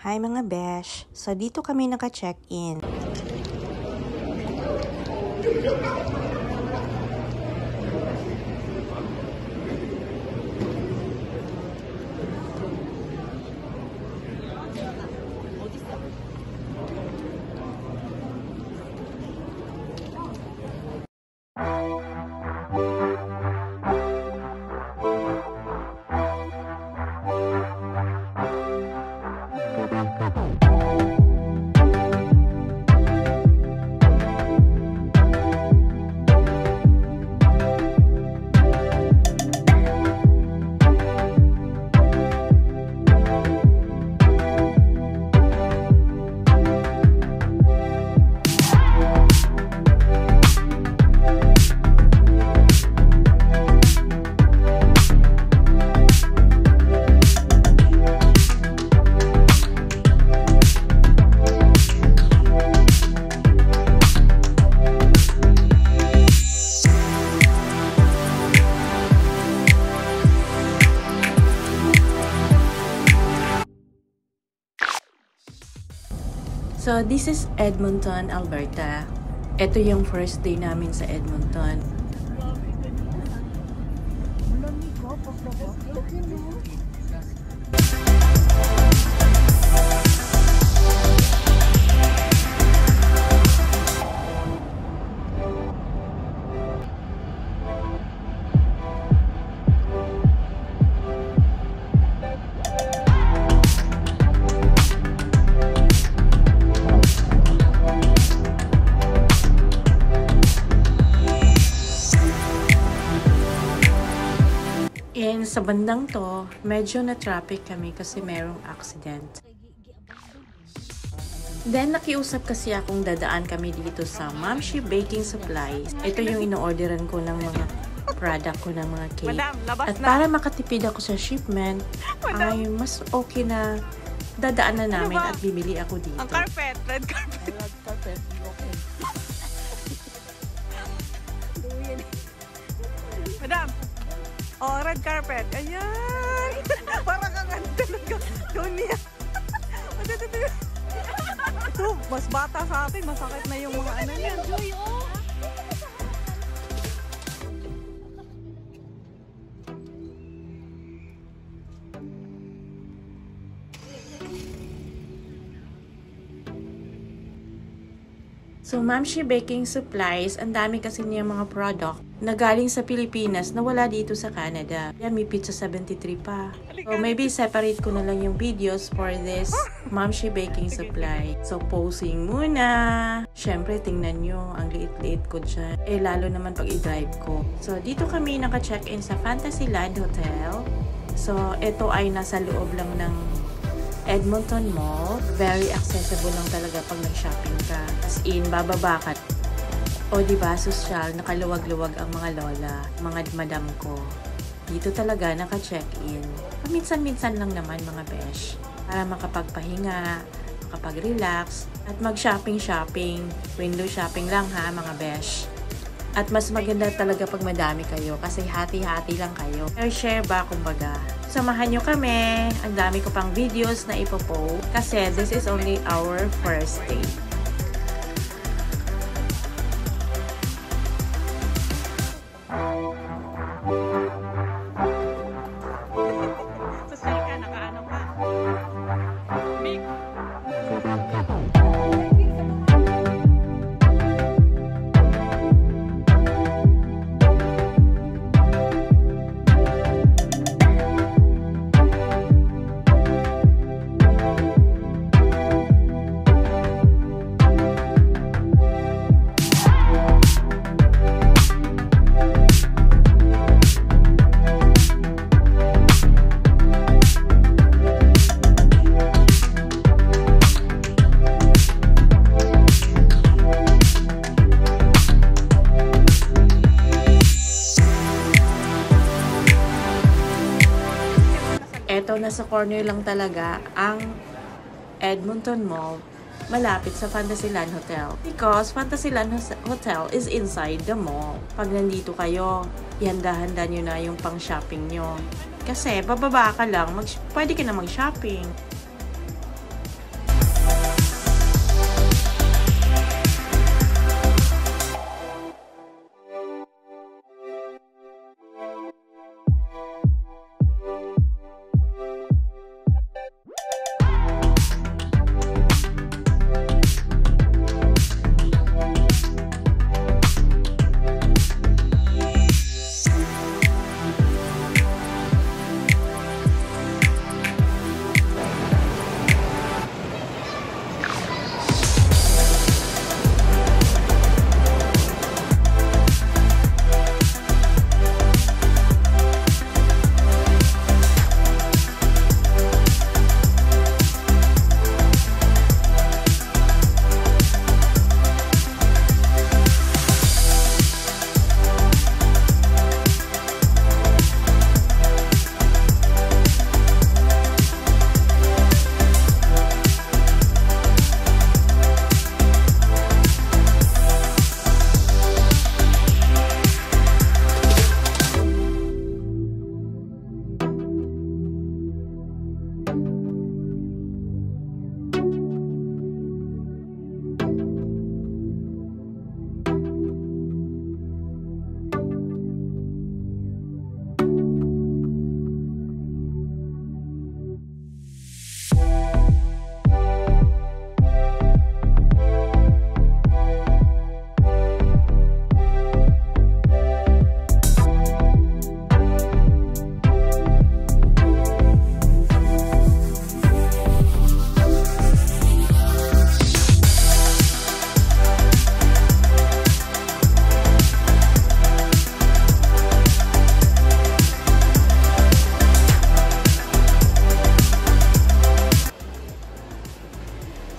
Hi mga besh! So dito kami naka-check-in. So, this is Edmonton, Alberta. Ito yung first day namin sa Edmonton. And sa bandang to, medyo na-traffic kami kasi merong accident. Then, nakiusap kasi akong dadaan kami dito sa Mamshi Baking Supplies. Ito yung ino-orderan ko ng mga product ko ng mga cake. At para makatipid ako sa shipment, ay mas okay na dadaan na namin at bibili ako dito. Ang carpet, red carpet. Red carpet, okay. Madam, oh, red carpet. Ayan! Parang kang ano talaga. Dunia. Ito, mas bata sa atin. Masakit na yung mga ano niyan. So, Mamshi Baking Supplies, ang dami kasi niya mga product na galing sa Pilipinas na wala dito sa Canada. Yan, may pizza 73 pa. So, maybe separate ko na lang yung videos for this Mamshi Baking Supply. So, posing muna. Siyempre, tingnan nyo, ang liit-liit ko dyan. Eh, lalo naman pag i-drive ko. So, dito kami naka-check-in sa Fantasyland Hotel. So, ito ay nasa loob lang ng Edmonton Mall. Very accessible lang talaga pag nag-shopping ka. As in, bababa ka. O diba, sosyal, nakaluwag-luwag ang mga lola, mga madam ko. Dito talaga naka-check-in. Paminsan-minsan lang naman mga besh. Para makapagpahinga, makapag-relax, at mag-shopping-shopping. Window shopping lang ha mga besh. At mas maganda talaga pag madami kayo kasi hati-hati lang kayo. Share ba kumbaga. Samahan nyo kami. Ang dami ko pang videos na ipopost kasi this is only our first day. Social ka, nakaano ka. Big. Eto, nasa corner lang talaga ang Edmonton Mall, malapit sa Fantasyland Hotel. Because Fantasyland Hotel is inside the mall. Pag nandito kayo, ihanda-handa nyo na yung pang-shopping nyo. Kasi, bababa ka lang, pwede ka na mag-shopping.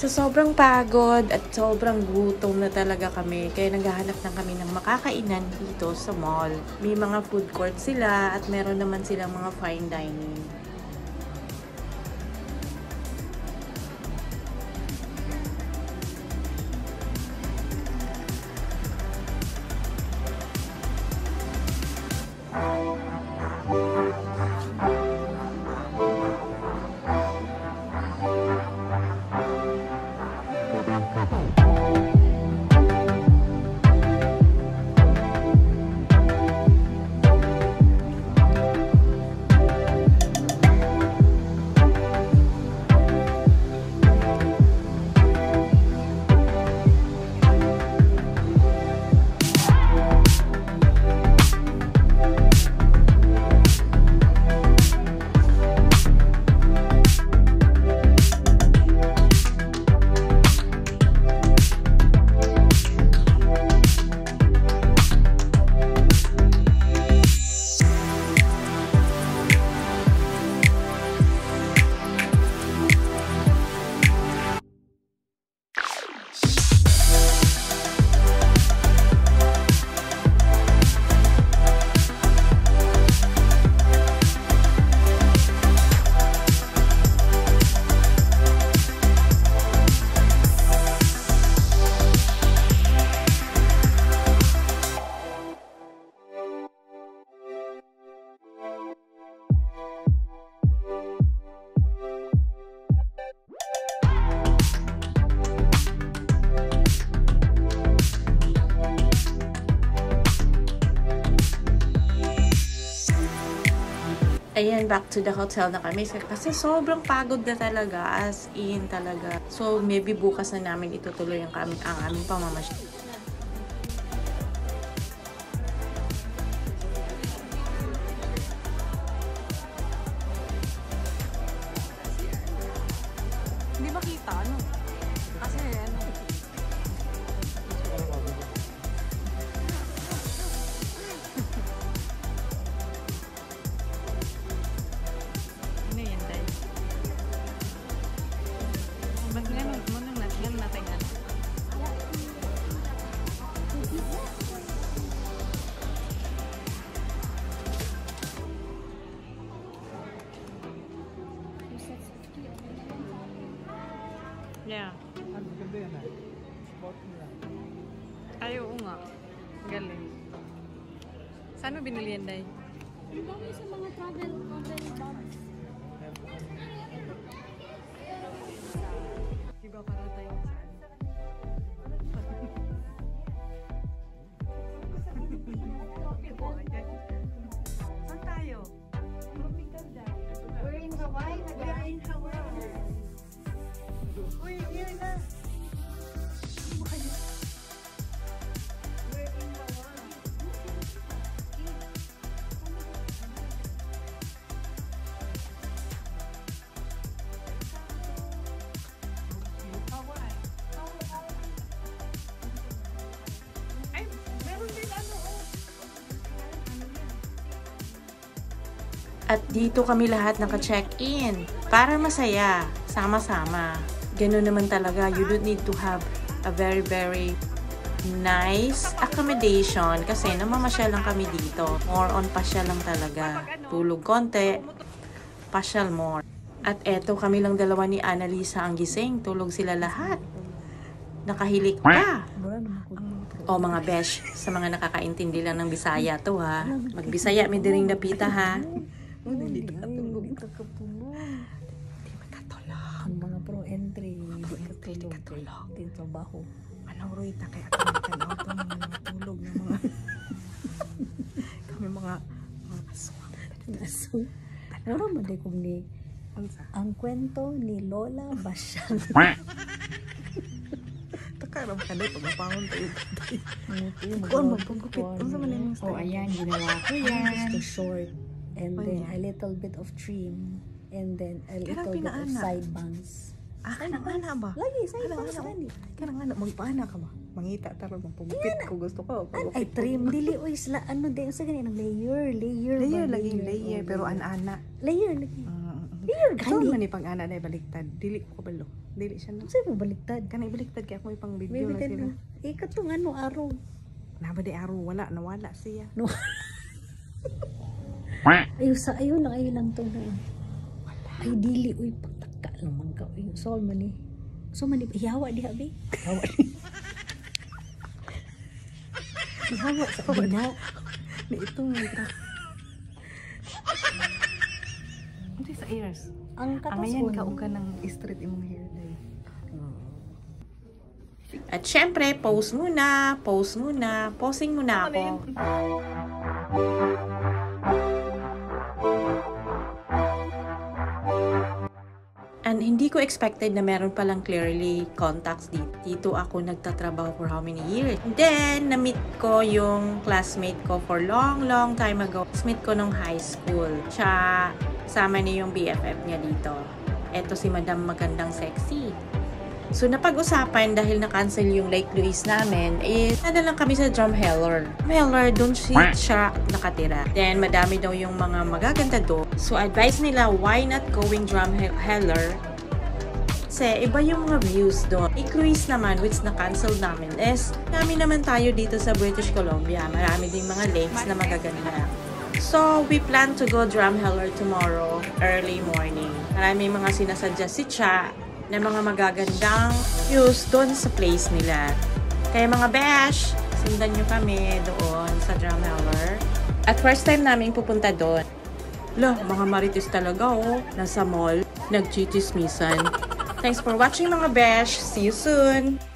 Sa sobrang pagod at sobrang gutom na talaga kami, kaya naghahanap na kami ng makakainan dito sa mall. May mga food court sila at meron naman silang mga fine dining. Ayan, back to the hotel na kami. Kasi sobrang pagod na talaga. As in talaga. So, maybe bukas na namin itutuloy ang aming pamamasyal. Hindi makita, ano? Kasi, ano? Ano yan, Day? Maglaman mo nang naglan natin, ano? Yeah. Ang ganda yan ah. Spot nila. Ay, oo nga. Galing. Saan mo binili yan, Day? Ang dami sa mga travel bags. Diba para tayo saan? Saan tayo? We're in Hawaii. We're in Hawaii. Uy, here na! We're in Hawaii. Ay, meron din ano, oh. At dito kami lahat naka-check-in. Para masaya. Sama-sama. Ganun naman talaga. You don't need to have a very, very nice accommodation kasi namamasyal lang kami dito. More on pasyal lang talaga. Tulog konti, pasyal more. At eto kami lang dalawa ni Annalisa ang gising. Tulog sila lahat. Nakahilik pa. O mga besh, sa mga nakakaintindi lang ng Bisaya to ha. Magbisaya, may diring napita ha. Hindi ka tulog. Ang mga pro-entry, hindi ka tulog. Hindi trabaho. Anong ruita kaya kami tanaw ito mga natulog ng mga kami mga aswang. So, ano man di kung ni Unsa? ang kwento ni Lola Basyang. Takaram ka na pag mapangon tayo. Ito Kuan magpagupit. Unsa man yung Oh, ayan, ginawa ko yan. Just short. And Ano then yan? a little bit of trim. And then a Kailan little bit of pinaana? side bangs. Ah, kanang ba? Lagi, side Kanang bangs. Lagi. Kanang magpaana ka ba? Mangita taro magpagupit ko gusto ko. Ay, trim. Dili, oy, sila, ano din, sa ganyan, layer. Layer lagi layer pero ana. Layer, lagi. Mayor So, gani. man ni pang ana na baliktad. Dili ko kabalo. Dili siya no. Sa'yo mo baliktad. Kanay baliktad kaya ako ipang video Maybe na sila. din. Ikat tong ano, araw. Nabadi araw wala nawala siya. No. Ayaw lang to na. Ay, dili, uy, pataka naman ka. Uy, so man ni. So man ni, ihawa di habi. Ihawa di. Ihawa sa bina. Ni itong Ano sa ears? Ang katas Angayan ko. ka uga ng straight imong hair day. At syempre, pose muna. Posing muna ako. And hindi ko expected na meron palang clearly contacts dito. Dito ako nagtatrabaho for how many years. And then, na-meet ko yung classmate ko for long time ago. Classmate ko nung high school. Siya, sama niya yung BFF niya dito. Eto si Madam Magandang Sexy. So, napag-usapan dahil na-cancel yung Lake Louise namin, na lang kami sa Drumheller. Drumheller, doon siya nakatira. Then, madami daw yung mga magaganda doon. So, advice nila, why not going Drumheller? Kasi, iba yung mga views doon. Lake Louise naman, which na-cancel namin, is marami naman tayo dito sa British Columbia. Marami ding mga lakes na magaganda. So, we plan to go Drumheller tomorrow, early morning. Marami mga sinasuggest si Cha na mga magagandang views doon sa place nila. Kaya mga besh, sundan nyo kami doon sa Drumheller. At first time namin pupunta doon. Lah, mga marites talaga oh. Nasa mall, nag-chitismisan. Thanks for watching mga besh. See you soon!